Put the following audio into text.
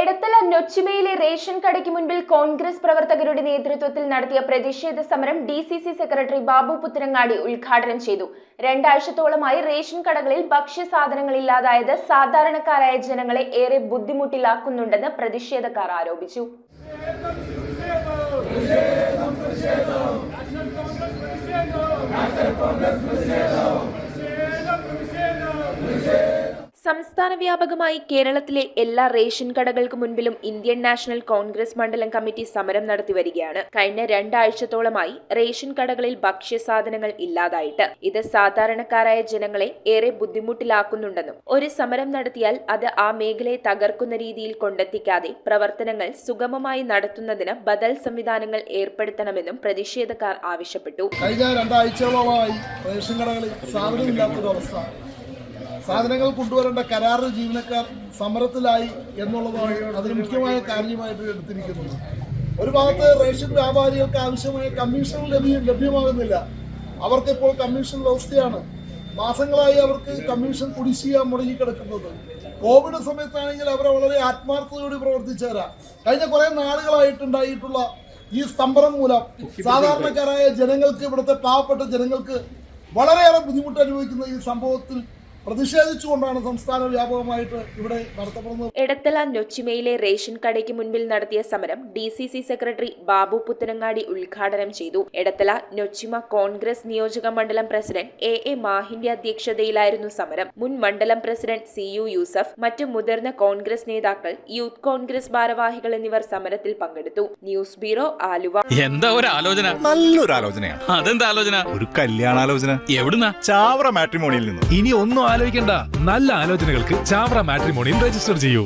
Edathala നൊച്ചിമയിലെ ration കടയ്ക്ക് മുൻപിൽ കോൺഗ്രസ് പ്രവർത്തകരുടെ നേതൃത്വത്തിൽ നടത്തിയ പ്രതിഷേധ സമരം DCC സെക്രട്ടറി ബാബു പുത്തനങ്ങാടി ഉദ്ഘാടനം ചെയ്തു. 2 ആഴ്ചത്തോളമായി റേഷൻ കടകളിൽ ഭക്ഷ്യസാധനങ്ങൾ ഇല്ലാതായത് സാധാരണക്കാരായ ജനങ്ങളെ ഏറെ ബുദ്ധിമുട്ടിലാക്കുന്നുണ്ടെന്ന് പ്രതിഷേധക്കാർ ആരോപിച്ചു. സംസ്ഥാന വ്യാപകമായി കേരളത്തിലെ എല്ലാ റേഷൻ കടകൾക്ക് മുൻപിലും ഇന്ത്യൻ നാഷണൽ കോൺഗ്രസ് മണ്ഡലം കമ്മിറ്റി സമരം നടത്തിവരികയാണ്. കഴിഞ്ഞ 2 ആഴ്ചത്തോളമായി റേഷൻ കടകളിൽ ഭക്ഷ്യസാധനങ്ങൾ ഇല്ലാതായിട്ട് ഇത് സാധാരണക്കാരായ ജനങ്ങളെ ഏറെ ബുദ്ധിമുട്ടിലാക്കുന്നുണ്ടെന്നും ഒരു സമരം നടത്തിയാൽ അത് ആ മേഖലയെ തകർക്കുന്ന രീതിയിൽ കൊണ്ടെത്തിക്കാതെ പ്രവർത്തനങ്ങൾ സുഗമമായി നടത്തുന്നതിന് ബദൽ സംവിധാനങ്ങൾ ഏർപ്പെടുത്തണമെന്നും പ്രതിഷേധക്കാർ ആവശ്യപ്പെട്ടു. കഴിഞ്ഞ 2 ആഴ്ചയോളമായി റേഷൻ കടകളിൽ സാധനമില്ലാത്തൊരവസ്ഥ, സാധനങ്ങൾ കൊണ്ടുവരേണ്ട കരാർ ജീവനക്കാർ സമരത്തിലായി എന്നുള്ളതാണ് അതിന് മുഖ്യമായ കാര്യമായിട്ട് എടുത്തിരിക്കുന്നത്. ഒരു ഭാഗത്ത് റേഷൻ വ്യാപാരികൾക്ക് ആവശ്യമായ കമ്മീഷൻ ലഭ്യമാകുന്നില്ല. അവർക്കിപ്പോൾ കമ്മീഷൻ വ്യവസ്ഥയാണ്. മാസങ്ങളായി അവർക്ക് കമ്മീഷൻ കുടിശ്ശിക മുടങ്ങിക്കിടക്കുന്നത്. കോവിഡ് സമയത്താണെങ്കിൽ അവരെ വളരെ ആത്മാർത്ഥതയോടെ പ്രവർത്തിച്ചവരാ. കഴിഞ്ഞ കുറേ നാളുകളായിട്ടുണ്ടായിട്ടുള്ള ഈ സ്തംഭനം മൂലം സാധാരണക്കാരായ ജനങ്ങൾക്ക്, ഇവിടുത്തെ പാവപ്പെട്ട ജനങ്ങൾക്ക് വളരെയേറെ ബുദ്ധിമുട്ട് അനുഭവിക്കുന്ന ഈ സംഭവത്തിൽ പ്രതിഷേധിച്ചുകൊണ്ടാണ് സംസ്ഥാന വ്യാപകമായിട്ട് ഇവിടെ നടത്തപ്പെടുന്നത്. എടത്തല നൊച്ചിമയിലെ റേഷൻ കടയ്ക്ക് മുൻപിൽ നടത്തിയ സമരം DCC സെക്രട്ടറി ബാബു പുത്തനങ്ങാടി ഉദ്ഘാടനം ചെയ്തു. എടത്തല നൊച്ചിമ കോൺഗ്രസ് നിയോജക മണ്ഡലം പ്രസിഡന്റ് AA മാഹിന്റെ അധ്യക്ഷതയിലായിരുന്നു സമരം. മുൻ മണ്ഡലം പ്രസിഡന്റ് CU യൂസഫ്, മറ്റു മുതിർന്ന കോൺഗ്രസ് നേതാക്കൾ, യൂത്ത് കോൺഗ്രസ് ഭാരവാഹികൾ എന്നിവർ സമരത്തിൽ പങ്കെടുത്തു. News bureau, Aluva. എന്താ ഒരു ആലോചന? നല്ലൊരു ആലോചനയാണ്. അതെന്താ ആലോചന? ഒരു കല്യാണാലോചന. എവിടുന്ന? ചാവറ മാട്രിമോണിയിൽ നിന്ന്. ഇനി ഒന്നും ആലോചിക്കണ്ട, നല്ല ആലോചനകൾക്ക് ചാവറ മാട്രിമോണിയിൽ രജിസ്റ്റർ ചെയ്യൂ.